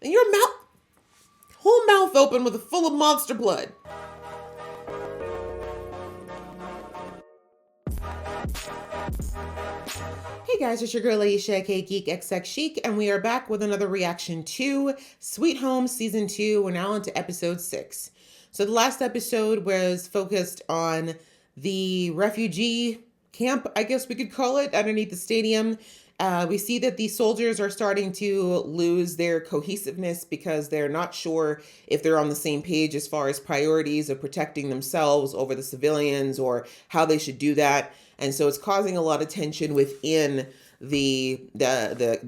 And your whole mouth open with full of monster blood. Hey guys, it's your girl Aisha, aka Geek XX Chic, and we are back with another reaction to Sweet Home Season 2. We're now into episode 6. So the last episode was focused on the refugee camp, I guess we could call it, underneath the stadium. We see that the soldiers are starting to lose their cohesiveness because they're not sure if they're on the same page as far as priorities of protecting themselves over the civilians or how they should do that. And so it's causing a lot of tension within the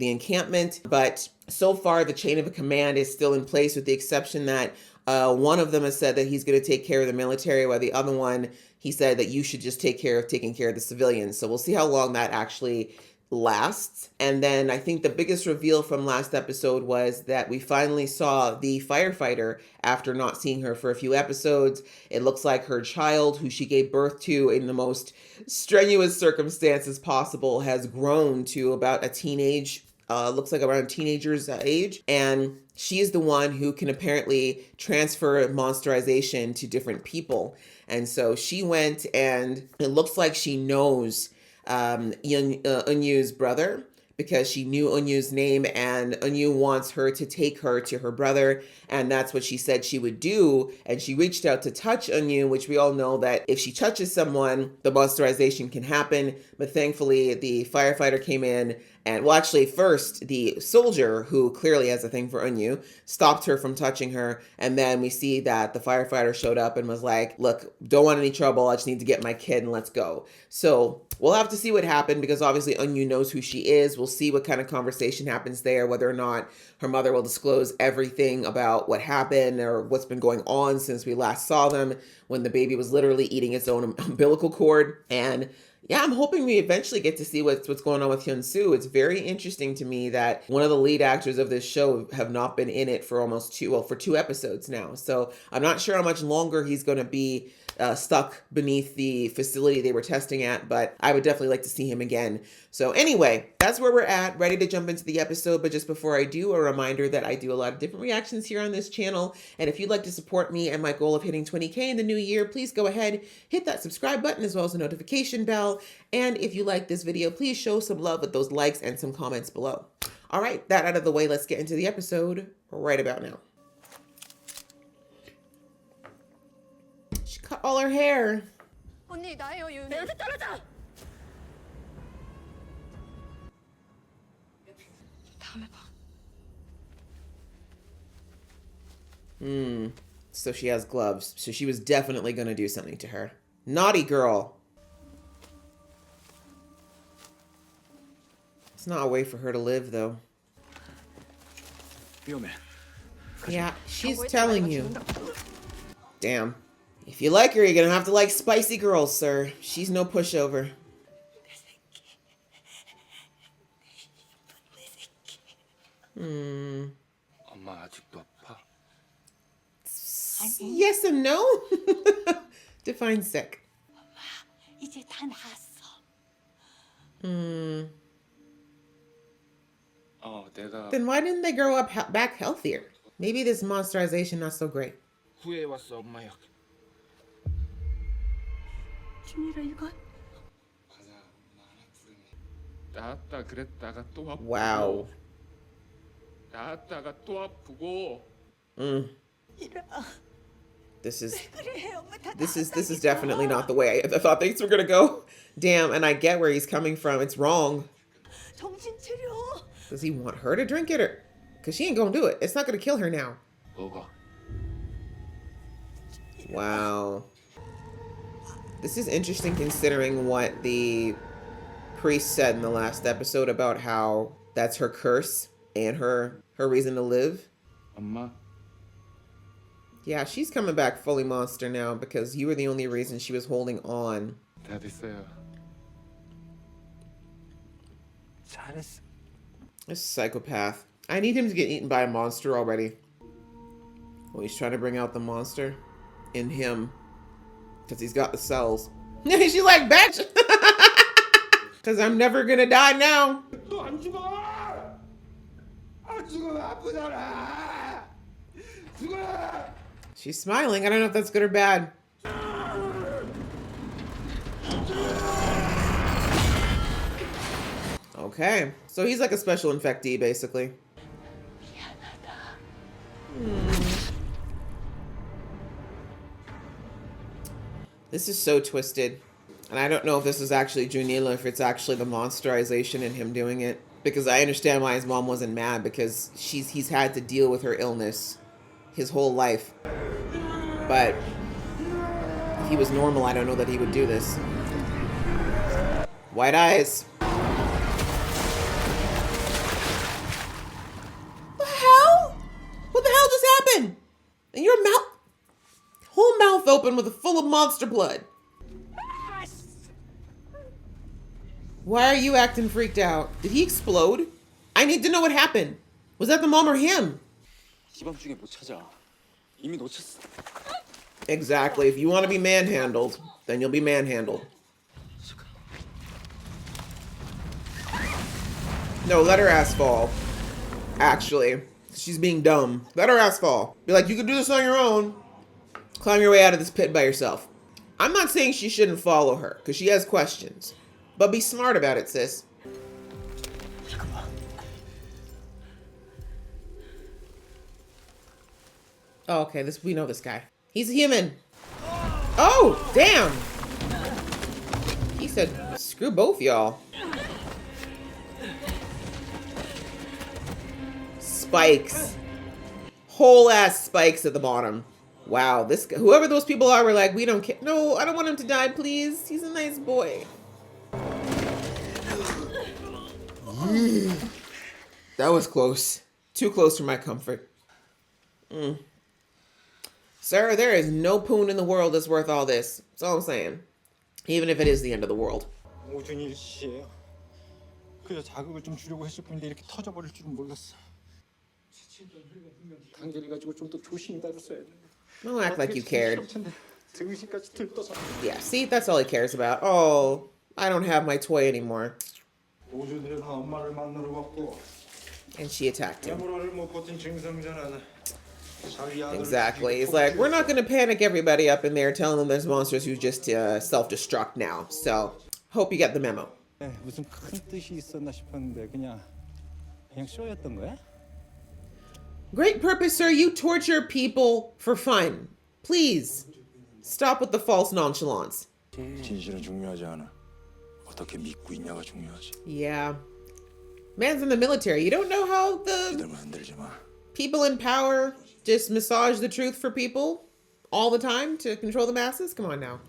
encampment. But so far, the chain of command is still in place, with the exception that one of them has said that he's going to take care of the military, while the other one, he said that you should just taking care of the civilians. So we'll see how long that actually lasts. And then I think the biggest reveal from last episode was that we finally saw the firefighter after not seeing her for a few episodes. It looks like her child, who she gave birth to in the most strenuous circumstances possible, has grown to about a teenage, looks like around teenager's age. And she's the one who can apparently transfer monsterization to different people. And so she went, and it looks like she knows Eunwoo's brother, because she knew Eunwoo's name, and Eunwoo wants her to take her to her brother, and that's what she said she would do. And she reached out to touch Eunwoo, which we all know that if she touches someone, the monsterization can happen. But thankfully, the firefighter came in, and well, actually, first the soldier, who clearly has a thing for Eunwoo, stopped her from touching her, and then we see that the firefighter showed up and was like, "Look, don't want any trouble. I just need to get my kid, and let's go." So we'll have to see what happened, because obviously Eunwoo knows who she is. We'll see what kind of conversation happens there, whether or not her mother will disclose everything about what happened or what's been going on since we last saw them, when the baby was literally eating its own umbilical cord. And yeah, I'm hoping we eventually get to see what's going on with Hyun-soo. It's very interesting to me that one of the lead actors of this show have not been in it for almost for 2 episodes now. So I'm not sure how much longer he's going to be stuck beneath the facility they were testing at, but I would definitely like to see him again. So anyway, that's where we're at, ready to jump into the episode. But just before I do, a reminder that I do a lot of different reactions here on this channel. And if you'd like to support me and my goal of hitting 20K in the new year, please go ahead, hit that subscribe button as well as the notification bell. And if you like this video, please show some love with those likes and some comments below. All right, that out of the way, let's get into the episode right about now. She cut all her hair. 언니 나예요 유은이. 내 옆에 떨어져. 다음에 봐. So she has gloves. So she was definitely going to do something to her. Naughty girl. It's not a way for her to live, though. Yeah, she's telling you. Damn. If you like her, you're gonna have to like spicy girls, sir. She's no pushover. Yes and no? Define sick. 이제 다 나았어. Then why didn't they grow up back healthier? Maybe this monsterization not so great. 후회해왔어, 엄마야. 중이라 이건? 나았다 그랬다가 또 아프고. Wow. 나았다가 또 아프고. 이라. This is 그래 엄마 다 this is definitely not the way I thought things were gonna go. Damn, and I get where he's coming from. It's wrong. 정신 차려. Does he want her to drink it, or because she ain't gonna do it? It's not gonna kill her now. 먹어. Wow. This is interesting considering what the priest said in the last episode about how that's her curse and her reason to live. 엄마. Yeah, she's coming back fully monster now because you were the only reason she was holding on. 다 됐어요. 잘했어. This psychopath. I need him to get eaten by a monster already. Well, he's trying to bring out the monster in him because he's got the cells. She's like, bitch! Because I'm never gonna die now. 너 안 죽어! 아 죽으면 아프잖아. 죽어. She's smiling. I don't know if that's good or bad. Okay. So he's like a special infectee, basically. This is so twisted. And I don't know if this is actually Junila, if it's actually the monsterization and him doing it. Because I understand why his mom wasn't mad, because he's had to deal with her illness his whole life. But if he was normal, I don't know that he would do this. White eyes. The hell? What the hell just happened? And your mouth, whole mouth open with full of monster blood. Why are you acting freaked out? Did he explode? I need to know what happened. Was that the mom or him? 이밤중에 못 찾아. 이미 놓쳤어. Exactly. If you want to be manhandled, then you'll be manhandled. No, let her ass fall. Actually, she's being dumb. Let her ass fall. Be like, you can do this on your own. Climb your way out of this pit by yourself. I'm not saying she shouldn't follow her, because she has questions. But be smart about it, sis. Oh, okay, we know this guy. He's a human. Oh, damn. He said, screw both y'all. Spikes. Whole ass spikes at the bottom. Wow, this guy, whoever those people are were like, we don't care. No, I don't want him to die, please. He's a nice boy. That was close. Too close for my comfort. Sir, there is no poon in the world that's worth all this. That's all I'm saying. Even if it is the end of the world. 오준일 씨예요. 그저 자극을 좀 주려고 했을 뿐인데 이렇게 터져버릴 줄은 몰랐어. 단계를 가지고 좀 더 조심히 다뤘어야 돼. Don't act like you cared. 등신까지 들떠서. Yeah, see, that's all he cares about. Oh, I don't have my toy anymore. 오준일은 엄마를 만나러 갔고 And she attacked him. 야무라를 못 버틴 증상자는 자기 아들을 Exactly. 죽이고 It's like, we're not 폭주했어. going to panic everybody up in there telling them there's monsters who just self-destruct now. So, hope you get the memo. 네, 무슨 큰 뜻이 있었나 싶었는데 그냥 쇼였던 거야? Great purpose, sir. You torture people for fun. Please, stop with the false nonchalance. 진실은 중요하지 않아. 어떻게 믿고 있냐가 중요하지. Yeah. Man's in the military. You don't know how the 믿으면 흔들지 마. people in power just massage the truth for people all the time to control the masses? Come on now.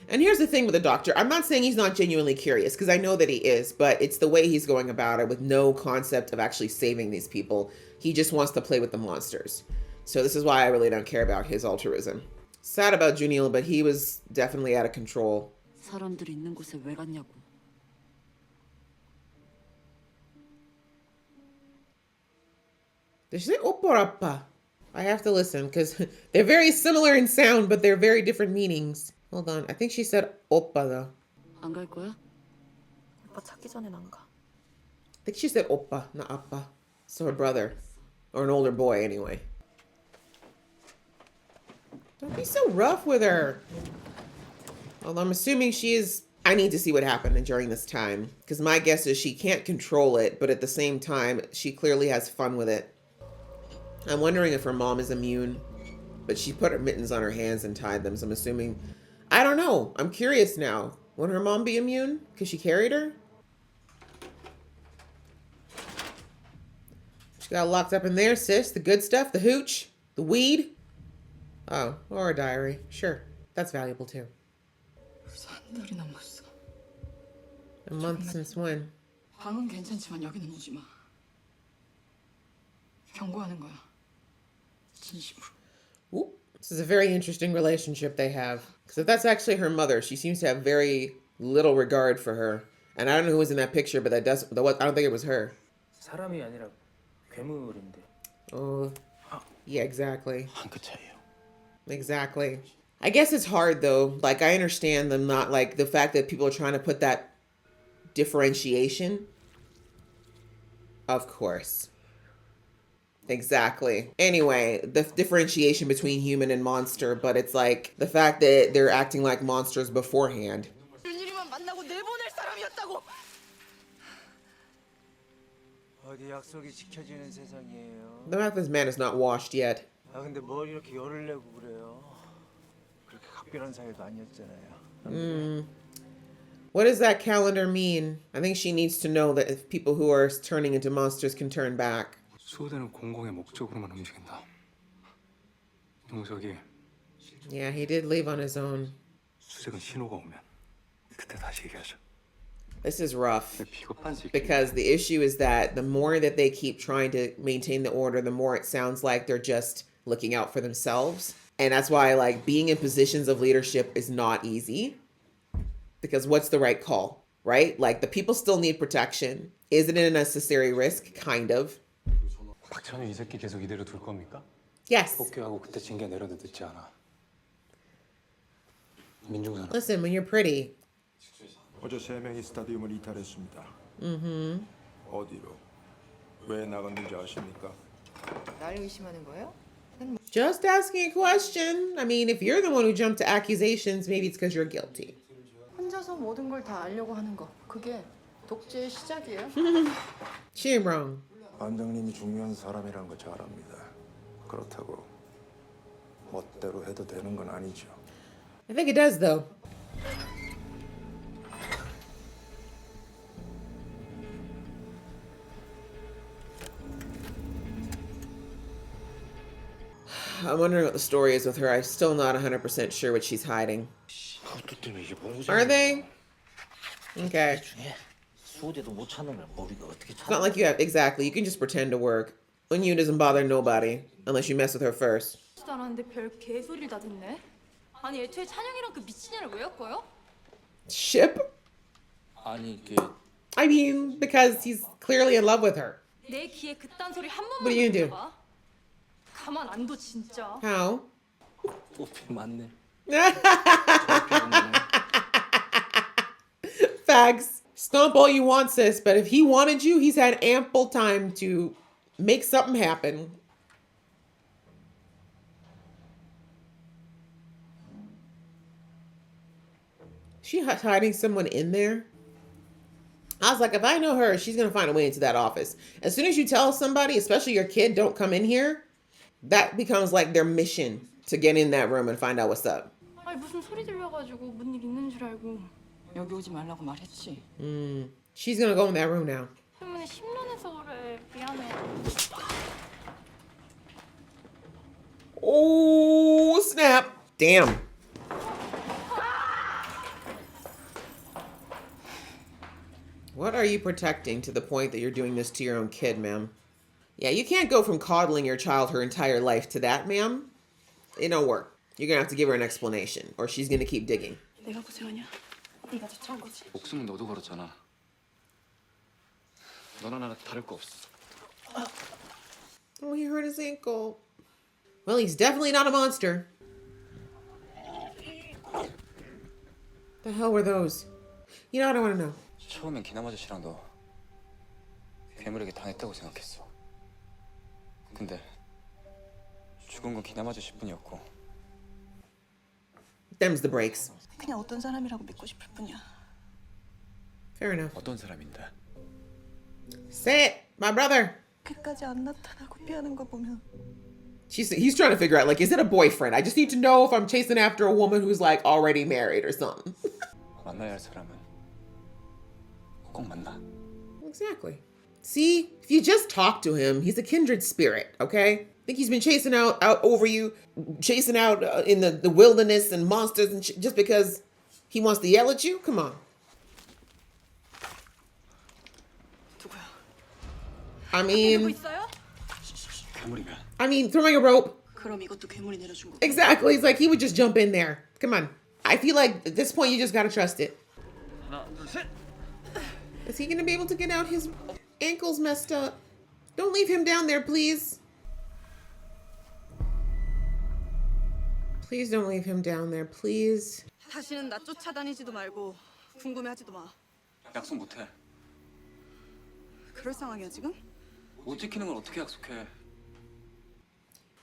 And here's the thing with the doctor. I'm not saying he's not genuinely curious, because I know that he is, but it's the way he's going about it with no concept of actually saving these people. He just wants to play with the monsters. So this is why I really don't care about his altruism. Sad about Junil, but he was definitely out of control. 사람들 있는 곳에 왜 갔냐고. Did she say oporappa? I have to listen, because they're very similar in sound, but they're very different meanings. Hold on. I think she said oppa, though. 안 갈 거야? 오빠 찾기 전엔 안 가. I think she said oppa, not appa. So her brother. Or an older boy, anyway. Don't be so rough with her. Well, I'm assuming she is... I need to see what happened during this time. Because my guess is she can't control it, but at the same time, she clearly has fun with it. I'm wondering if her mom is immune. But she put her mittens on her hands and tied them, so I'm assuming... I don't know. I'm curious now. Would her mom be immune? Because she carried her? She got locked up in there, sis. The good stuff, the hooch, the weed. Oh, or a diary. Sure. That's valuable too. 벌써 한 달이 넘었어. A month since when? 방은 괜찮지만 여기는 오지 마. 경고하는 거야. 진심으로. Ooh, this is a very interesting relationship they have. Because if that's actually her mother, she seems to have very little regard for her. And I don't know who was in that picture, but I don't think it was her. 사람이 아니라 괴물인데. Oh, yeah, exactly. 한 끗 차이요. Exactly. I guess it's hard though. Like, I understand them not, like, the fact that people are trying to put that differentiation. Of course. Exactly. Anyway, the differentiation between human and monster, but it's like the fact that they're acting like monsters beforehand. 윤일이만 만나고 내보낼 사람이었다고. 어디 약속이 지켜지는 세상이에요. The fact this man is not washed yet. 아 근데 뭘 이렇게 열을 내고 그래요? 그렇게 각별한 사이도 아니었잖아요. What does that calendar mean? I think she needs to know that if people who are turning into monsters can turn back. 수호대는 공공의 목적으로만 움직인다. 용석이 Yeah, he did leave on his own. 수색은 신호가 오면 그때 다시 얘기하자. This is rough. 비겁한 새끼. Because the issue is that the more that they keep trying to maintain the order, the more it sounds like they're just looking out for themselves. And that's why, like, being in positions of leadership is not easy. Because what's the right call, right? Like, the people still need protection. Is it a necessary risk? Kind of. 박찬우 이 새끼 계속 이대로 둘 겁니까? Yes. 복귀하고 그때 징계 내려도 늦지 않아. 민중산 Listen, when you're pretty. 어제 3명이 스타디움을 이탈했습니다. 어디로? 왜 나갔는지 아십니까? 날 의심하는 거예요? Just asking a question. I mean, if you're the one who jumped to accusations, maybe it's because you're guilty. 혼자서 모든 걸 다 알려고 하는 거. 그게 독재의 시작이에요. She ain't wrong. 반장님이 중요한 사람이란 거 잘 압니다. 그렇다고 멋대로 해도 되는 건 아니죠. I think it does, though. I'm wondering what the story is with her. I'm still not 100% sure what she's hiding. 그것도 때문에 이게 뭐지? Are they? Okay. 수호대도 못 찾는 걸 머리가 어떻게 It's not like you have, exactly. You can just pretend to work. Unyu doesn't bother nobody unless you mess with her first. 지도 않았는데 별 개소리를 다 듣네. 아니 애초에 찬영이랑 그 미친 애를 왜 엮어요? Ship? 아니 이게 I mean, because he's clearly in love with her. 내 귀에 그딴 소리 한 What 번만 are you gonna do? 들어봐. 가만 안 둬 진짜. How? 뽀삐 맞네. Facts. Stomp all you want, sis, but if he wanted you, he's had ample time to make something happen. She hiding someone in there? I was like, if I know her, she's gonna find a way into that office. As soon as you tell somebody, especially your kid, don't come in here, that becomes like their mission to get in that room and find out what's up. 아니 무슨 소리 들려가지고 뭔 일 있는 줄 알고. 여기 오지 말라고 말했지. She's gonna go in that room now. 때문에 심란해서 그래. 미안해. Oh, snap. Damn. What are you protecting to the point that you're doing this to your own kid, ma'am? Yeah, you can't go from coddling your child her entire life to that, ma'am. It don't work. You're gonna have to give her an explanation, or she's gonna keep digging. 내가 고생하냐? 네가 자초한 거지. 목숨은 너도 걸었잖아. 너나 나나 다를 거 없어. Oh, he hurt his ankle. Well, he's definitely not a monster. The hell were those? You know what I want to know? 처음엔 기남 아저씨랑 너 괴물에게 당했다고 생각했어. 근데 죽은 건 기남 아저씨뿐이었고. Them's the breaks. 그냥 어떤 사람이라고 믿고 싶을 뿐이야. Fair enough. 어떤 사람인데? Say it, my brother. 끝까지 안 나타나고 피하는 거 보면 He's trying to figure out, like, is it a boyfriend? I just need to know if I'm chasing after a woman who's, like, already married or something. 만나야 할 사람은 꼭 만나. Exactly. See, if you just talk to him, he's a kindred spirit, okay? I think he's been chasing out over you, chasing out in the wilderness and monsters and just because he wants to yell at you? Come on. 누구야? I 누구 mean, 있어요? 괴물이면 throwing a rope. 그럼 이것도 괴물이 내려준 거. Exactly. It's like he would just jump in there. Come on. I feel like at this point you just gotta trust it. 하나 둘 셋. Is he gonna be able to get out? His ankle's messed up. Don't leave him down there, please. Please don't leave him down there, please. 다시는 나 쫓아다니지도 말고 궁금해하지도 마. 약속 못해. 그럴 상황이야 지금? 못 지키는 걸 어떻게 약속해?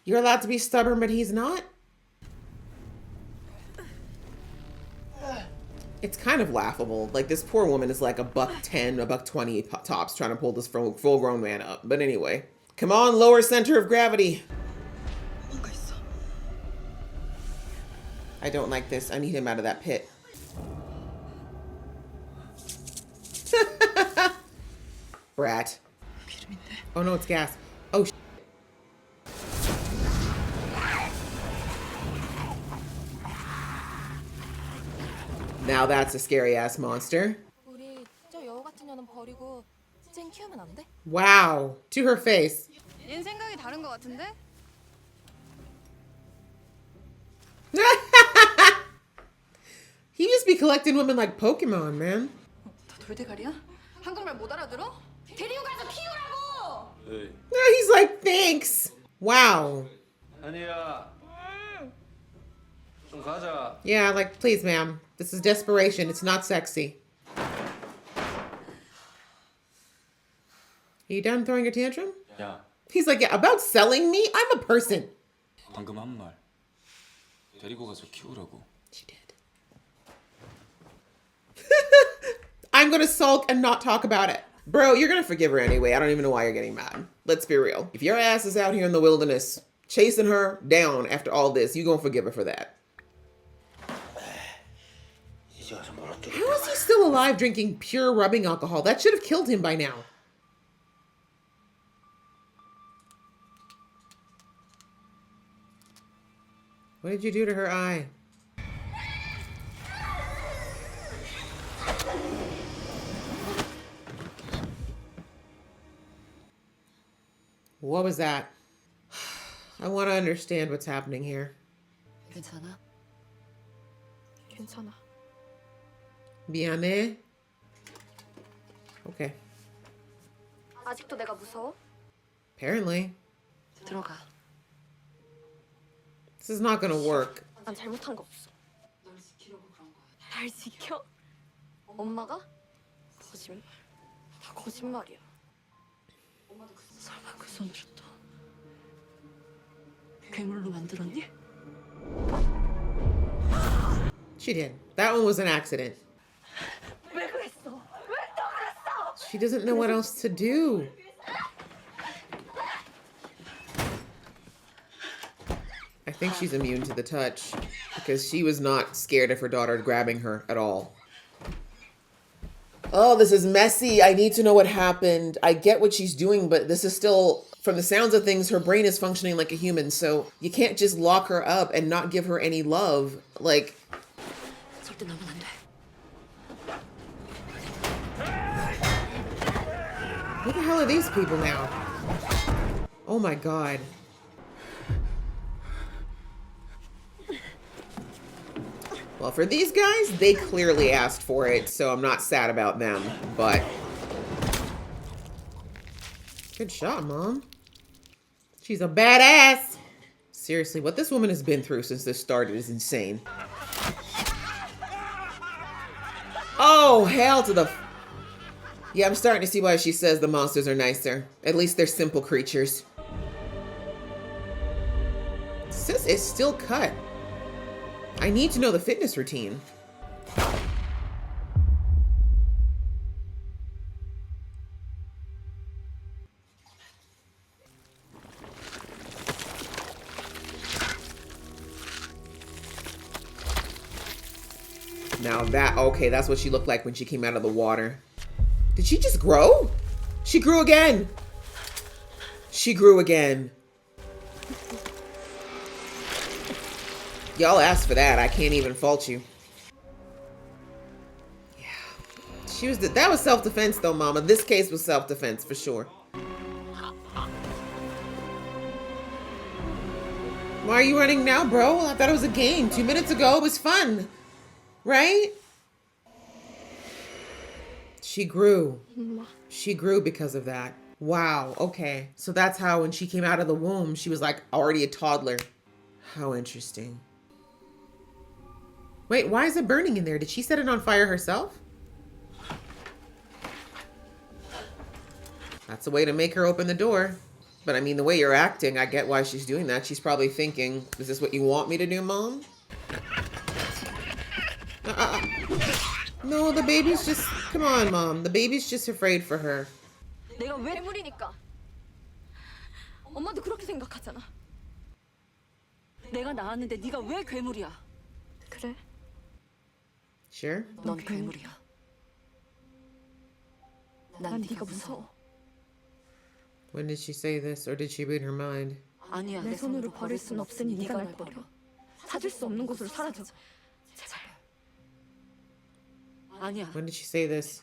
You're allowed to be stubborn, but he's not? It's kind of laughable. Like, this poor woman is like $110, $120 tops trying to pull this full-grown man up. But anyway. Come on, lower center of gravity. I don't like this. I need him out of that pit. Brat. Oh no, it's gas. Oh, now that's a scary ass monster. 우리 저 여우 같은 년은 버리고 쟤 키우면 안 돼? Wow. To her face. 얜 생각이 다른 것 같은데? He just be collecting women like Pokemon, man. 너 돌대가리야? 한국말 못 알아들어? 데리고 가서 키우라고! He's like, thanks. Wow. 아니야. 좀 가자. Yeah, like, please, ma'am. This is desperation. It's not sexy. Are you done throwing a tantrum? 야, He's like, yeah, about selling me? I'm a person. 방금 한 말. 데리고 가서 키우라고. She did. I'm gonna sulk and not talk about it. Bro, you're gonna forgive her anyway. I don't even know why you're getting mad. Let's be real. If your ass is out here in the wilderness chasing her down after all this, you gonna forgive her for that. How is he still alive drinking pure rubbing alcohol? That should have killed him by now. What did you do to her eye? What was that? I want to understand what's happening here. 괜찮아? 괜찮아. 미안해. Okay. 아직도 내가 무서워? Apparently. 들어가. This is not gonna work. 난 잘못한 거 없어. 날 지켜? 엄마가? 거짓말. 다 거짓말이야. 설마 그 손으로 또 괴물로 만들었니? She did. That one was an accident. 왜 그랬어? 왜 또 그랬어? She doesn't know what else to do. I think she's immune to the touch because she was not scared of her daughter grabbing her at all. Oh, this is messy. I need to know what happened. I get what she's doing, but this is still, from the sounds of things, her brain is functioning like a human. So you can't just lock her up and not give her any love. Like, 절대 나면 안 돼. who the hell are these people now? Oh my God. Well, for these guys, they clearly asked for it, so I'm not sad about them, but... Good shot, Mom. She's a badass. Seriously, what this woman has been through since this started is insane. Oh, hell to the... Yeah, I'm starting to see why she says the monsters are nicer. At least they're simple creatures. Sis is still cut. I need to know the fitness routine. Now that, okay, that's what she looked like when she came out of the water. Did she just grow? She grew again. She grew again. Y'all asked for that. I can't even fault you. Yeah. She was, that was self-defense though, Mama. This case was self-defense for sure. Why are you running now, bro? I thought it was a game. 2 minutes ago, it was fun. Right? She grew. She grew because of that. Wow. Okay. So that's how when she came out of the womb, she was like already a toddler. How interesting. Wait, why is it burning in there? Did she set it on fire herself? That's a way to make her open the door. But I mean, the way you're acting, I get why she's doing that. She's probably thinking, is this what you want me to do, Mom? No, the baby's just... Come on, Mom. The baby's just afraid for her. 내가 왜 괴물이니까. 엄마도 그렇게 생각하잖아. 내가 낳았는데 네가 왜 괴물이야? 그래? Sure? 넌 괴물이야. 난 네가 무서워. When did she say this? Or did she read her mind? 아니야. 내 손으로 버릴 순 없으니 네가 날 버려. 찾을 수 없는 곳으로 사라져. 제발. 아니야. When did she say this?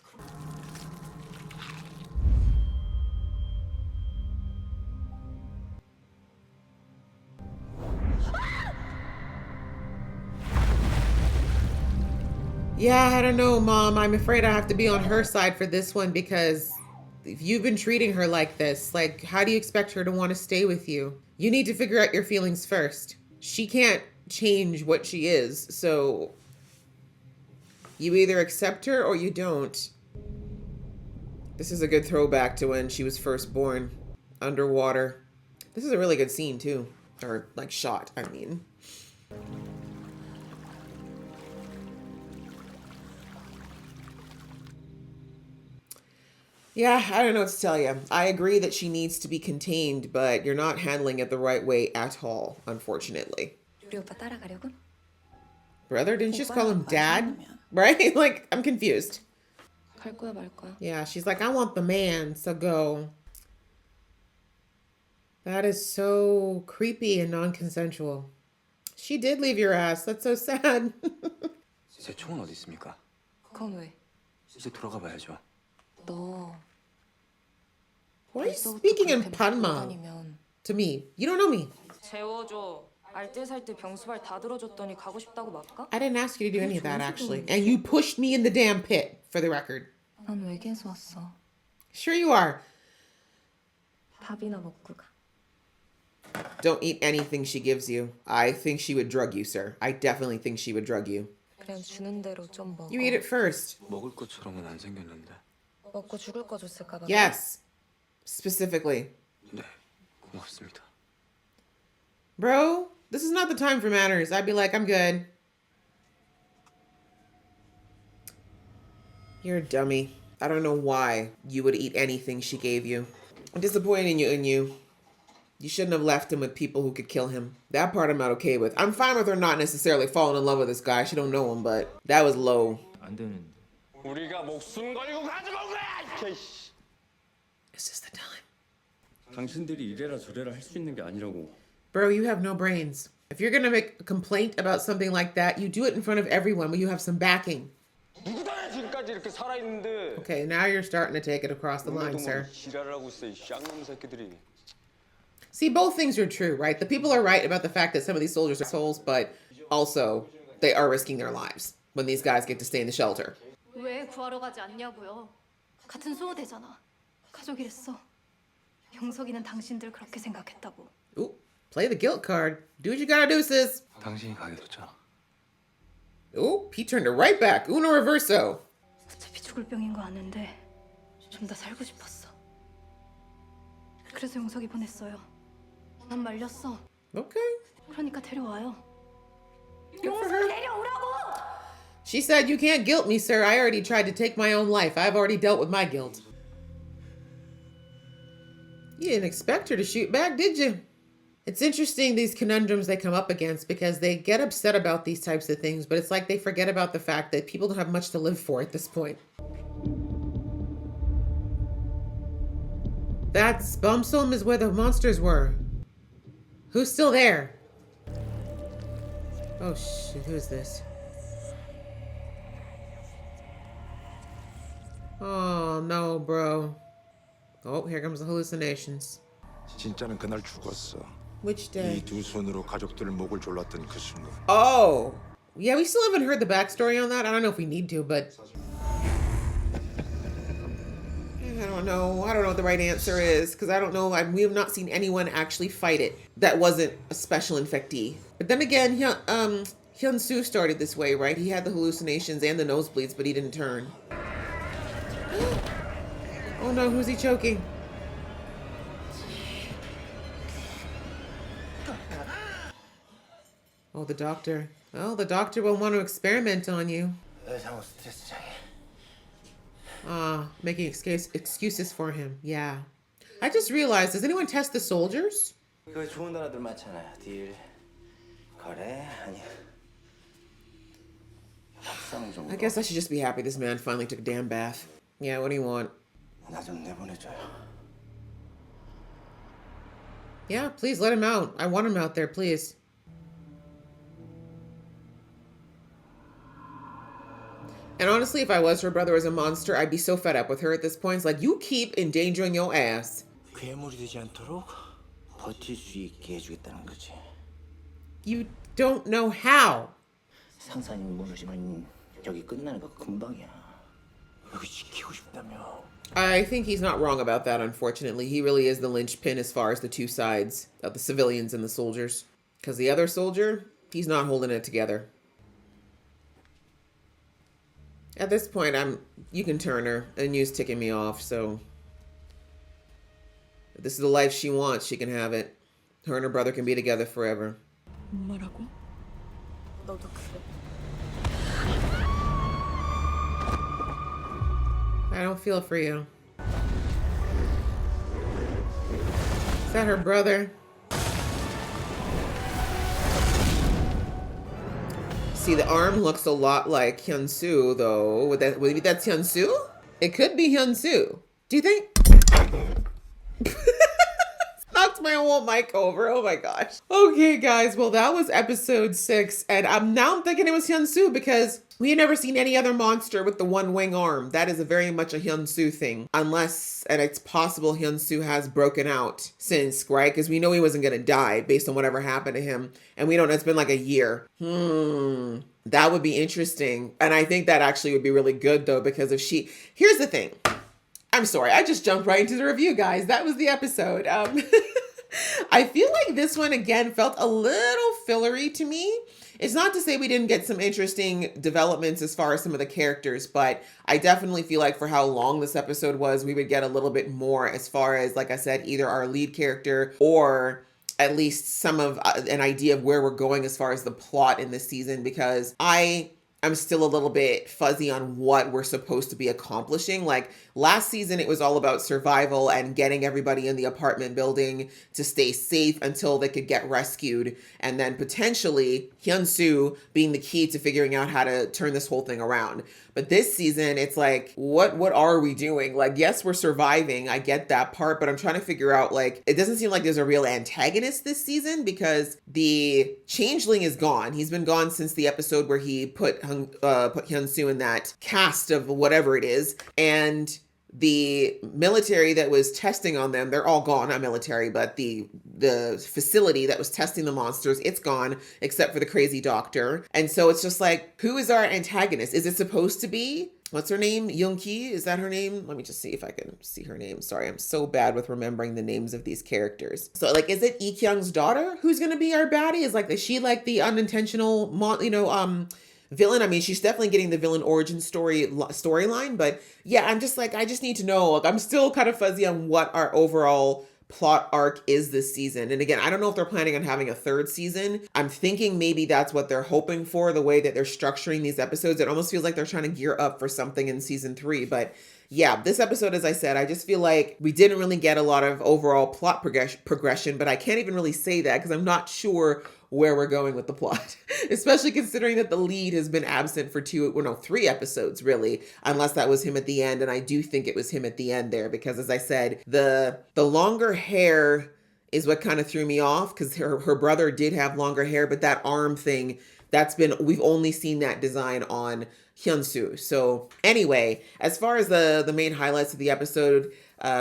Yeah, I don't know, Mom. I'm afraid I have to be on her side for this one because if you've been treating her like this, like, how do you expect her to want to stay with you? You need to figure out your feelings first. She can't change what she is, so you either accept her or you don't. This is a good throwback to when she was first born, underwater. This is a really good scene, too. Or, like, shot, I mean. Yeah, I don't know what to tell you. I agree that she needs to be contained, but you're not handling it the right way at all, unfortunately. 우리 오빠 따라가려고? Brother, didn't you just call him dad? Right? Like, I'm confused. 갈 거야 말 거야? Yeah, she's like, I want the man, so go. That is so creepy and non-consensual. She did leave your ass. That's so sad. 제 총은 어디 있습니까? 그건 왜? 이제 돌아가 봐야죠. 너 Why are you speaking in Panma to me? You don't know me. 재워줘. 알뜰살뜰 병수발 다 들어줬더니 가고 싶다고 말까? I didn't ask you to do any of that, actually. And you pushed me in the damn pit, for the record. 난 외계에서 왔어. Sure you are. 밥이나 먹고 가. Don't eat anything she gives you. I think she would drug you, sir. I definitely think she would drug you. 그냥 주는 대로 좀 먹어. You eat it first. 먹을 것처럼은 안 생겼는데. 먹고 죽을 거 줬을까 봐. Yes. Specifically. 네, 고맙습니다. Bro, this is not the time for manners. I'd be like, I'm good. You're a dummy. I don't know why you would eat anything she gave you. I'm disappointed in you. You shouldn't have left him with people who could kill him. That part I'm not okay with. I'm fine with her not necessarily falling in love with this guy. She don't know him, but that was low. 안 되는데. 우리가 목숨 걸고 가져온 거야. Is this the time? 당신들이 이래라 저래라 할 수 있는 게 아니라고. Bro, you have no brains. If you're gonna make a complaint about something like that, you do it in front of everyone when you have some backing. 누구다 지금까지 이렇게 살아있는데. Okay, now you're starting to take it across the line, sir. 지랄을 하고 있어 이 쌍놈 새끼들이. See, both things are true, right? The people are right about the fact that some of these soldiers are souls, but also they are risking their lives when these guys get to stay in the shelter. 왜 구하러 가지 않냐고요. 같은 소호대잖아. 가족이랬어. 영석이는 당신들 그렇게 생각했다고. Ooh, play the guilt card. Do what you gotta do, sis. 당신이 가게 뒀잖아. Ooh, he turned it right back. Uno reverso. 어차피 죽을 병인 거 아는데 좀 더 살고 싶었어. 그래서 영석이 보냈어요. 난 말렸어. Okay. 그러니까 데려와요. Good for 영석을 her. 데려오라고! She said, you can't guilt me, sir. I already tried to take my own life. I've already dealt with my guilt. You didn't expect her to shoot back, did you? It's interesting, these conundrums they come up against, because they get upset about these types of things, but it's like they forget about the fact that people don't have much to live for at this point. That's Bumsum is where the monsters were. Who's still there? Oh shit, who is this? Oh no, bro. Oh, here comes the hallucinations. 진짜는 그날 죽었어. Which day? 이 두 손으로 가족들을 목을 졸랐던 그 순간. Oh! Yeah, we still haven't heard the backstory on that. I don't know if we need to, but... I don't know. I don't know what the right answer is, because I don't know. We have not seen anyone actually fight it that wasn't a special infectee. But then again, Hyun-soo started this way, right? He had the hallucinations and the nosebleeds, but he didn't turn. Oh no, who's he choking? Oh, the doctor. Well, the doctor will want to experiment on you. 상호 스트레스장애. Making excuses for him. Yeah. I just realized, does anyone test the soldiers? 그 좋은 단어들 많잖아요. 딜, 거래, 아니. 협상 정도. I guess I should just be happy this man finally took a damn bath. Yeah, what do you want? 나 좀 내보내줘요. Yeah, please let him out. I want him out there, please. And honestly, if I was her brother as a monster, I'd be so fed up with her at this point. It's like, you keep endangering your ass. 괴물이 되지 않도록 버틸 수 있게 해주겠다는 거지. You don't know how. 상사님이 모르지만 여기 끝나는 거 금방이야. 여기 지키고 싶다며. I think he's not wrong about that, unfortunately. He really is the linchpin as far as the two sides of the civilians and the soldiers. Because the other soldier, he's not holding it together. At this point, you can turn her. And you's ticking me off, so if this is the life she wants, she can have it. Her and her brother can be together forever. 엄마라고? 너도 그래. I don't feel for you. Is that her brother? See, the arm looks a lot like Hyun-soo, though. Maybe that's Hyun-soo? It could be Hyun-soo. Do you think? Knocked my whole mic over. Oh my gosh. Okay, guys. Well, that was episode 6. And now I'm thinking it was Hyun-soo because we had never seen any other monster with the one wing arm. That is very much a Hyun-soo thing. Unless, and it's possible Hyun-soo has broken out since, right? Because we know he wasn't going to die based on whatever happened to him. And we don't know, it's been like a year. That would be interesting. And I think that actually would be really good though, because if here's the thing. I'm sorry, I just jumped right into the review, guys. That was the episode. I feel like this one, again, felt a little fillery to me. It's not to say we didn't get some interesting developments as far as some of the characters, but I definitely feel like for how long this episode was, we would get a little bit more as far as, like I said, either our lead character or at least some of an idea of where we're going as far as the plot in this season, because I'm still a little bit fuzzy on what we're supposed to be accomplishing. Like last season, it was all about survival and getting everybody in the apartment building to stay safe until they could get rescued. And then potentially Hyun-soo being the key to figuring out how to turn this whole thing around. But this season, it's like, what are we doing? Like, yes, we're surviving. I get that part, but I'm trying to figure out, like, it doesn't seem like there's a real antagonist this season because the changeling is gone. He's been gone since the episode where he put Hyun-soo in that cast of whatever it is. And the military that was testing on them, they're all gone. Not military, but the facility that was testing the monsters, it's gone, except for the crazy doctor. And so it's just like, who is our antagonist? Is it supposed to be, what's her name? Yoon-ki? Is that her name? Let me just see if I can see her name. Sorry, I'm so bad with remembering the names of these characters. So like, is it Lee-kyung's daughter who's going to be our baddie? Is she like the unintentional, villain? I mean, she's definitely getting the villain origin storyline, but yeah, I'm just like, I just need to know. Like, I'm still kind of fuzzy on what our overall plot arc is this season. And again, I don't know if they're planning on having a third season. I'm thinking maybe that's what they're hoping for, the way that they're structuring these episodes. It almost feels like they're trying to gear up for something in season 3, but yeah, this episode, as I said, I just feel like we didn't really get a lot of overall plot progression, but I can't even really say that because I'm not sure where we're going with the plot, especially considering that the lead has been absent for 3 episodes, really, unless that was him at the end. And I do think it was him at the end there because, as I said, the longer hair is what kind of threw me off because her brother did have longer hair, but that arm thing, we've only seen that design on Hyun-soo. So anyway, as far as the main highlights of the episode,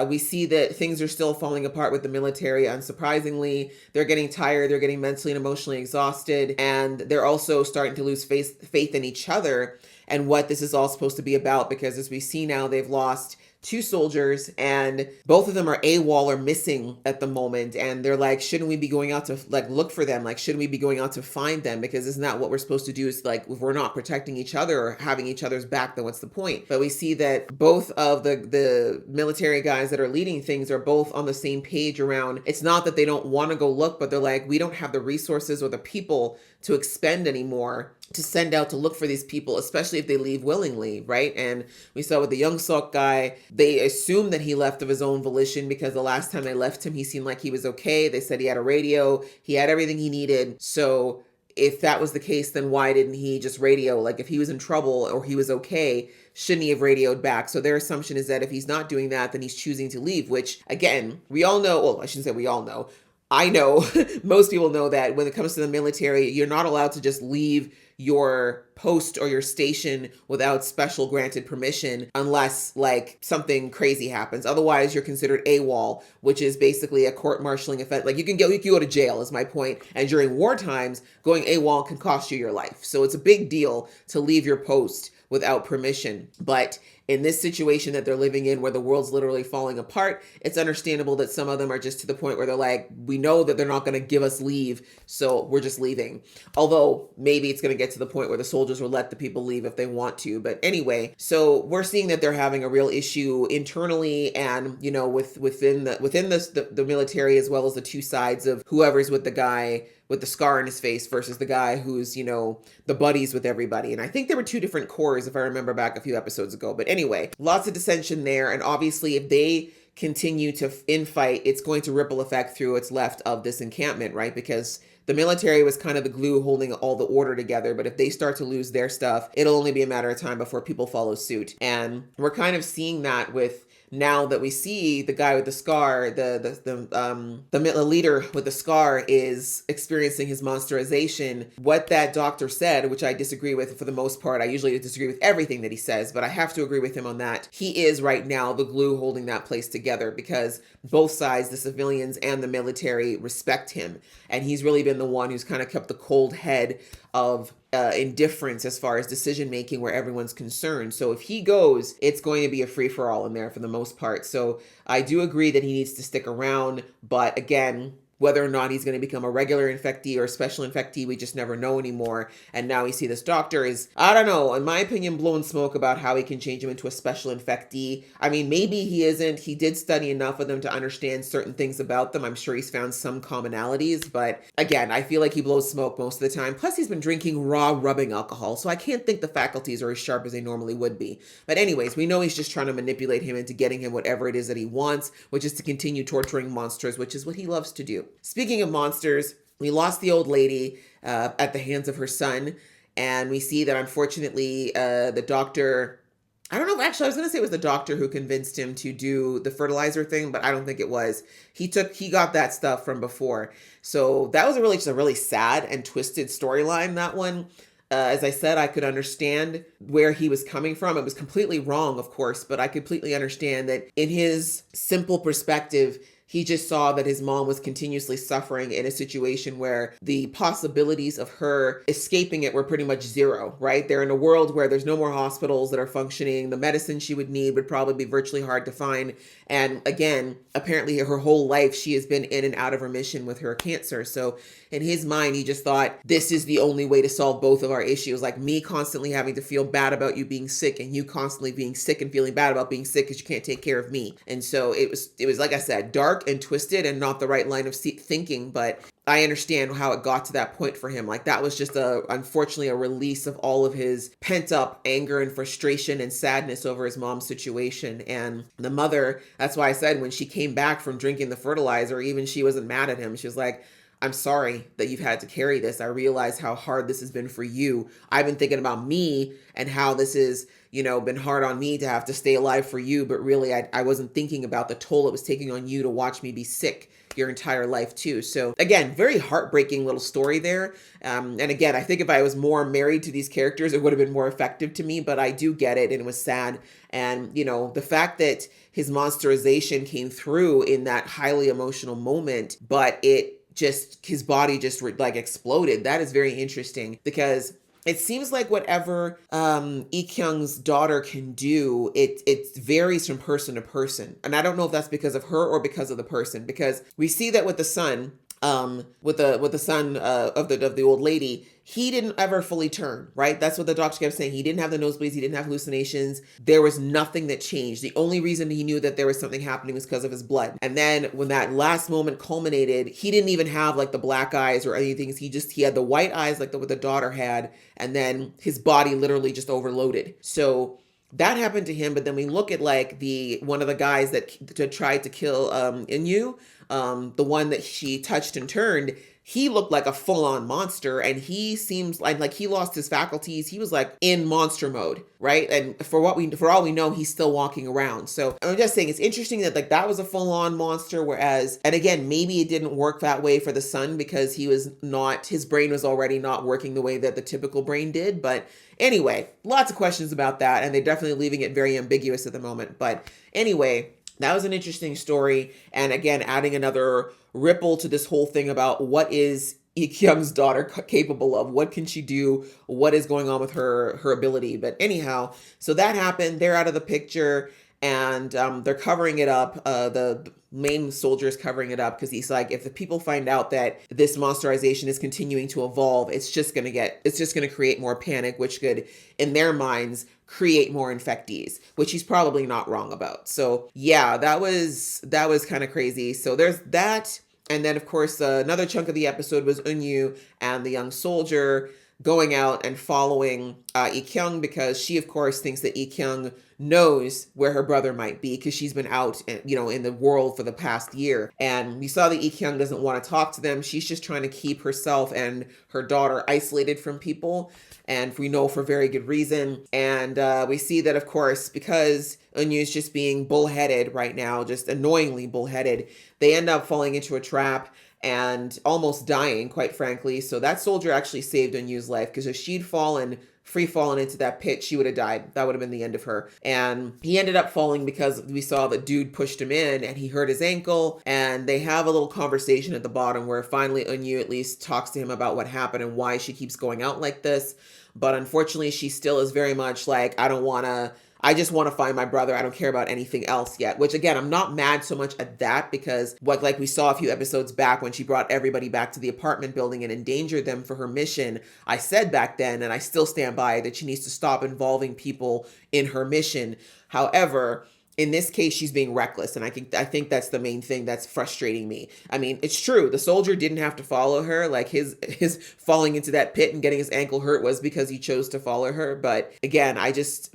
we see that things are still falling apart with the military. Unsurprisingly, they're getting tired, they're getting mentally and emotionally exhausted, and they're also starting to lose faith in each other and what this is all supposed to be about, because as we see now, they've lost 2 soldiers and both of them are AWOL or missing at the moment. And they're like, shouldn't we be going out to look for them? Like, shouldn't we be going out to find them? Because isn't that what we're supposed to do? Is like, if we're not protecting each other or having each other's back, then what's the point? But we see that both of the military guys that are leading things are both on the same page around, it's not that they don't want to go look, but they're like, we don't have the resources or the people to expend anymore to send out to look for these people, especially if they leave willingly, right? And we saw with the Young Sok guy, they assumed that he left of his own volition because the last time they left him, he seemed like he was okay. They said he had a radio, he had everything he needed. So if that was the case, then why didn't he just radio? Like if he was in trouble or he was okay, shouldn't he have radioed back? So their assumption is that if he's not doing that, then he's choosing to leave, which again, we all know, well, I shouldn't say we all know. I know, most people know that when it comes to the military, you're not allowed to just leave your post or your station without special granted permission unless like something crazy happens. Otherwise, you're considered AWOL, which is basically a court-martialing offense. Like you can go to jail is my point. And during war times, going AWOL can cost you your life. So it's a big deal to leave your post without permission. But in this situation that they're living in where the world's literally falling apart, it's understandable that some of them are just to the point where they're like, we know that they're not going to give us leave, so we're just leaving. Although maybe it's going to get to the point where the soldiers will let the people leave if they want to. But anyway, so we're seeing that they're having a real issue internally and, you know, within the military, as well as the two sides of whoever's with the guy with the scar on his face versus the guy who's, you know, the buddies with everybody. And I think there were two different corps, if I remember back a few episodes ago. But anyway, lots of dissension there. And obviously, if they continue to infight, it's going to ripple effect through what's left of this encampment, right? Because the military was kind of the glue holding all the order together. But if they start to lose their stuff, it'll only be a matter of time before people follow suit. And we're kind of seeing that with now that we see the guy with the scar, the leader with the scar is experiencing his monsterization. What that doctor said, which I disagree with for the most part, I usually disagree with everything that he says, but I have to agree with him on that. He is right now the glue holding that place together because both sides, the civilians and the military, respect him. And he's really been the one who's kind of kept the cold head of indifference as far as decision making where everyone's concerned. So if he goes, it's going to be a free for all in there for the most part. So I do agree that he needs to stick around, but again, whether or not he's going to become a regular infectee or a special infectee, we just never know anymore. And now we see this doctor is, I don't know, in my opinion, blowing smoke about how he can change him into a special infectee. I mean, maybe he isn't. He did study enough of them to understand certain things about them. I'm sure he's found some commonalities. But again, I feel like he blows smoke most of the time. Plus, he's been drinking raw rubbing alcohol. So I can't think the faculties are as sharp as they normally would be. But anyways, we know he's just trying to manipulate him into getting him whatever it is that he wants, which is to continue torturing monsters, which is what he loves to do. Speaking of monsters, we lost the old lady at the hands of her son. And we see that unfortunately the doctor, I don't know, actually I was going to say it was the doctor who convinced him to do the fertilizer thing, but I don't think it was. He got that stuff from before. So that was just a really sad and twisted storyline, that one. As I said, I could understand where he was coming from. It was completely wrong, of course, but I completely understand that in his simple perspective, he just saw that his mom was continuously suffering in a situation where the possibilities of her escaping it were pretty much zero, right? They're in a world where there's no more hospitals that are functioning. The medicine she would need would probably be virtually hard to find. And again, apparently her whole life, she has been in and out of remission with her cancer. So in his mind, he just thought, this is the only way to solve both of our issues. Like me constantly having to feel bad about you being sick and you constantly being sick and feeling bad about being sick because you can't take care of me. And so it was, like I said, dark and twisted and not the right line of thinking, but I understand how it got to that point for him. Like that was just unfortunately a release of all of his pent up anger and frustration and sadness over his mom's situation. And the mother, that's why I said when she came back from drinking the fertilizer, even she wasn't mad at him. She was like, I'm sorry that you've had to carry this. I realize how hard this has been for you. I've been thinking about me and how this is, been hard on me to have to stay alive for you. But really, I wasn't thinking about the toll it was taking on you to watch me be sick your entire life too. So again, very heartbreaking little story there. And again, I think if I was more married to these characters, it would have been more effective to me, but I do get it. And it was sad. And, the fact that his monsterization came through in that highly emotional moment, but his body just like exploded. That is very interesting because it seems like whatever Ik-hyung's daughter can do, it varies from person to person. And I don't know if that's because of her or because of the person, because we see that with the son, with the son of the old lady, he didn't ever fully turn, right? That's what the doctor kept saying. He didn't have the nosebleeds. He didn't have hallucinations. There was nothing that changed. The only reason he knew that there was something happening was because of his blood. And then when that last moment culminated, he didn't even have like the black eyes or anything. He had the white eyes like what the daughter had. And then his body literally just overloaded. So that happened to him. But then we look at like one of the guys that tried to kill Inyu, the one that she touched and turned. He looked like a full-on monster, and he seems like he lost his faculties. He was like in monster mode, right? And for all we know, he's still walking around. So I'm just saying it's interesting that like that was a full-on monster, whereas, and again, maybe it didn't work that way for the son because his brain was already not working the way that the typical brain did. But anyway, lots of questions about that, and they're definitely leaving it very ambiguous at the moment. But anyway, that was an interesting story. And again, adding another ripple to this whole thing about what is Kyung's daughter capable of? What can she do? What is going on with her ability? But anyhow, so that happened. They're out of the picture, and they're covering it up. The main soldier is covering it up because he's like, if the people find out that this monsterization is continuing to evolve, it's just going to create more panic, which could, in their minds, create more infectees, which he's probably not wrong about. So yeah, that was kind of crazy. So there's that. And then, of course, another chunk of the episode was Eunyu and the young soldier going out and following Lee-kyung because she, of course, thinks that Lee-kyung knows where her brother might be because she's been out, in the world for the past year. And we saw that Lee-kyung doesn't want to talk to them. She's just trying to keep herself and her daughter isolated from people. And we know for very good reason. And we see that, of course, because Eunyu is just being bullheaded right now, just annoyingly bullheaded, they end up falling into a trap and almost dying, quite frankly. So that soldier actually saved Eunyu's life because if she'd free fallen into that pit, she would have died. That would have been the end of her. And he ended up falling because we saw the dude pushed him in and he hurt his ankle. And they have a little conversation at the bottom where finally Eunyu at least talks to him about what happened and why she keeps going out like this. But unfortunately, she still is very much like, I just want to find my brother. I don't care about anything else yet, which again, I'm not mad so much at that because like we saw a few episodes back when she brought everybody back to the apartment building and endangered them for her mission. I said back then, and I still stand by, that she needs to stop involving people in her mission. However, in this case, she's being reckless. And I think that's the main thing that's frustrating me. I mean, it's true. The soldier didn't have to follow her. Like his falling into that pit and getting his ankle hurt was because he chose to follow her. But again,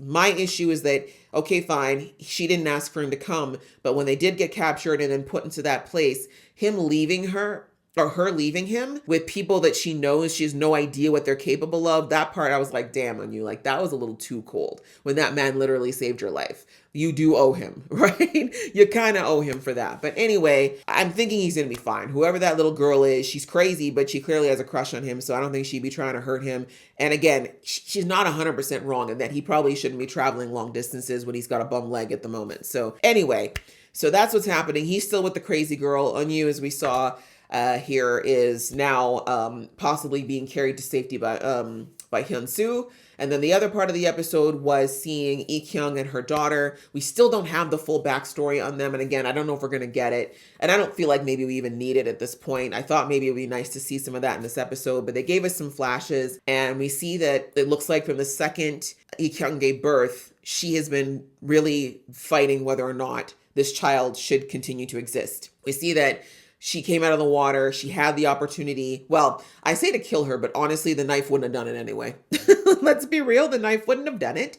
my issue is that, okay, fine. She didn't ask for him to come. But when they did get captured and then put into that place, him leaving her, or her leaving him with people that she knows, she has no idea what they're capable of. That part, I was like, damn on you. Like, that was a little too cold when that man literally saved your life. You do owe him, right? You kind of owe him for that. But anyway, I'm thinking he's going to be fine. Whoever that little girl is, she's crazy, but she clearly has a crush on him. So I don't think she'd be trying to hurt him. And again, she's not 100% wrong in that he probably shouldn't be traveling long distances when he's got a bum leg at the moment. So anyway, so that's what's happening. He's still with the crazy girl. Eunyu, as we saw, here is now possibly being carried to safety by Hyun-soo. And then the other part of the episode was seeing Lee-kyung and her daughter. We still don't have the full backstory on them. And again, I don't know if we're going to get it. And I don't feel like maybe we even need it at this point. I thought maybe it would be nice to see some of that in this episode, but they gave us some flashes. And we see that it looks like from the second Lee-kyung gave birth, she has been really fighting whether or not this child should continue to exist. We see that she came out of the water. She had the opportunity. Well, I say to kill her, but honestly, the knife wouldn't have done it anyway. Let's be real. The knife wouldn't have done it.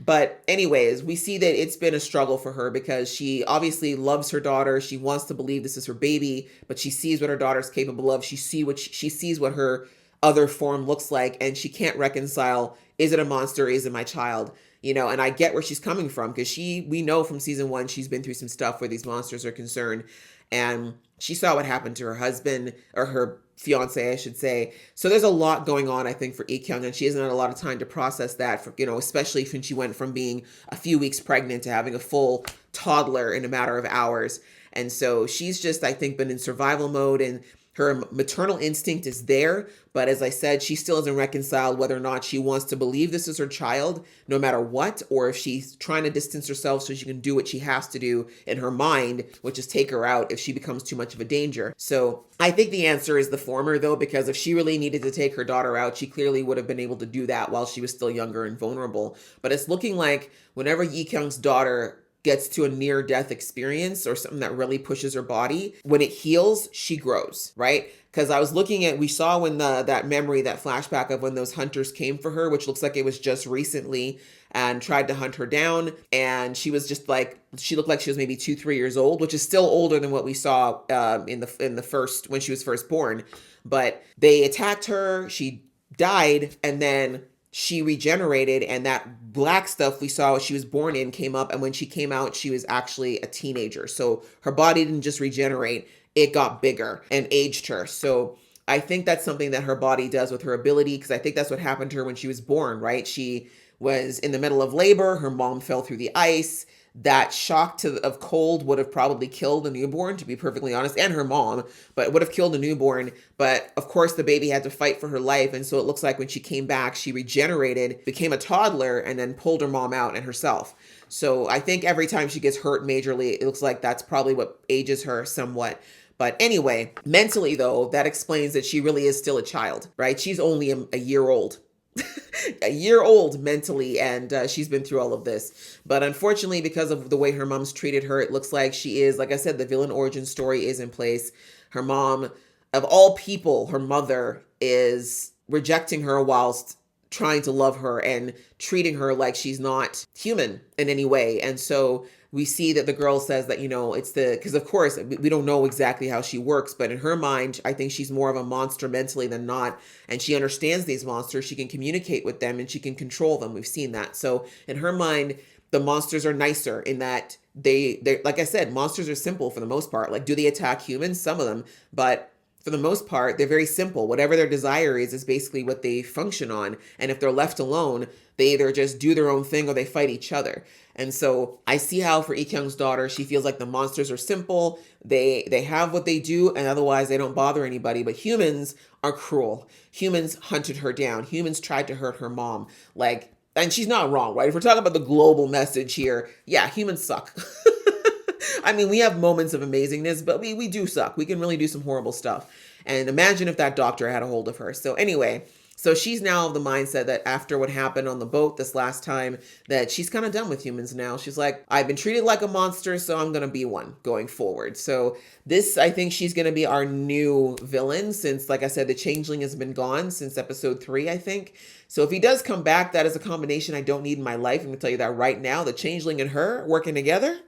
But anyways, we see that it's been a struggle for her because she obviously loves her daughter. She wants to believe this is her baby, but she sees what her daughter's capable of. She sees what her other form looks like, and she can't reconcile, is it a monster? Is it my child? And I get where she's coming from because we know from season 1, she's been through some stuff where these monsters are concerned. And she saw what happened to her husband, or her fiance, I should say. So there's a lot going on, I think, for Lee-kyung, and she hasn't had a lot of time to process that, especially when she went from being a few weeks pregnant to having a full toddler in a matter of hours. And so she's just, I think, been in survival mode. And Her maternal instinct is there, but as I said, she still isn't reconciled whether or not she wants to believe this is her child, no matter what, or if she's trying to distance herself so she can do what she has to do in her mind, which is take her out if she becomes too much of a danger. So I think the answer is the former, though, because if she really needed to take her daughter out, she clearly would have been able to do that while she was still younger and vulnerable. But it's looking like whenever Yi Kyung's daughter gets to a near-death experience or something that really pushes her body, when it heals, she grows, right? Because I was looking at, we saw when that memory, that flashback of when those hunters came for her, which looks like it was just recently, and tried to hunt her down. And she was just like, she looked like she was maybe 2-3 years old, which is still older than what we saw in the first, when she was first born. But they attacked her, she died, and then she regenerated, and that black stuff we saw she was born in came up, and when she came out, she was actually a teenager. So her body didn't just regenerate, it got bigger and aged her. So I think that's something that her body does with her ability, because I think that's what happened to her when she was born, right? She was in the middle of labor, her mom fell through the ice. That shock of cold would have probably killed a newborn, to be perfectly honest, and her mom, but it would have killed a newborn. But of course, the baby had to fight for her life. And so it looks like when she came back, she regenerated, became a toddler, and then pulled her mom out and herself. So I think every time she gets hurt majorly, it looks like that's probably what ages her somewhat. But anyway, mentally, though, that explains that she really is still a child, right? She's only a year old. A year old mentally, and she's been through all of this. But unfortunately, because of the way her mom's treated her, it looks like she is, like I said, the villain origin story is in place. Her mom, of all people, her mother, is rejecting her whilst trying to love her and treating her like she's not human in any way. And so we see that the girl says that, you know, it's because of course we don't know exactly how she works, but in her mind, I think she's more of a monster mentally than not. And she understands these monsters. She can communicate with them and she can control them. We've seen that. So in her mind, the monsters are nicer in that they like I said, monsters are simple for the most part. Like, do they attack humans? Some of them, but for the most part, they're very simple. Whatever their desire is basically what they function on. And if they're left alone, they either just do their own thing or they fight each other. And so I see how for Lee Kyung's daughter, she feels like the monsters are simple. They have what they do, and otherwise they don't bother anybody. But humans are cruel. Humans hunted her down. Humans tried to hurt her mom. And she's not wrong, right? If we're talking about the global message here, yeah, humans suck. I mean, we have moments of amazingness, but we do suck. We can really do some horrible stuff. And imagine if that doctor had a hold of her. So anyway, so she's now of the mindset that after what happened on the boat this last time, that she's kind of done with humans now. She's like, I've been treated like a monster, so I'm going to be one going forward. So this, I think she's going to be our new villain since, like I said, the Changeling has been gone since episode 3, I think. So if he does come back, that is a combination I don't need in my life. I'm going to tell you that right now. The Changeling and her working together,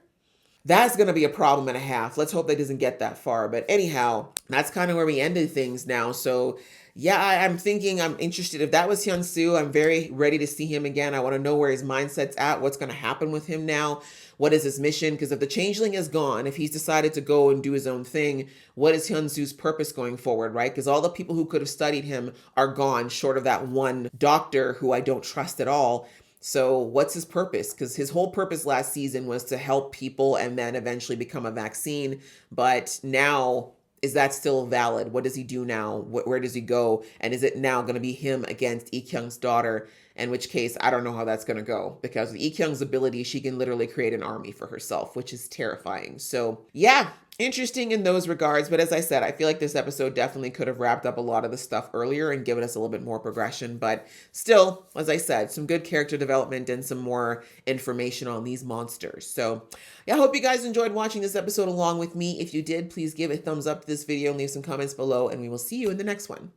that's going to be a problem and a half. Let's hope that doesn't get that far. But anyhow, that's kind of where we ended things now. So yeah, I'm thinking, I'm interested. If that was Hyun-soo, I'm very ready to see him again. I want to know where his mindset's at. What's going to happen with him now? What is his mission? Because if the Changeling is gone, if he's decided to go and do his own thing, what is Hyun-soo's purpose going forward, right? Because all the people who could have studied him are gone, short of that one doctor who I don't trust at all. So what's his purpose? Because his whole purpose last season was to help people and then eventually become a vaccine. But now, is that still valid? What does he do now? Where does he go? And is it now going to be him against Lee Kyung's daughter? In which case, I don't know how that's going to go. Because with Lee Kyung's ability, she can literally create an army for herself, which is terrifying. So yeah, interesting in those regards. But as I said, I feel like this episode definitely could have wrapped up a lot of the stuff earlier and given us a little bit more progression. But still, as I said, some good character development and some more information on these monsters. So yeah, I hope you guys enjoyed watching this episode along with me. If you did, please give a thumbs up to this video and leave some comments below, and we will see you in the next one.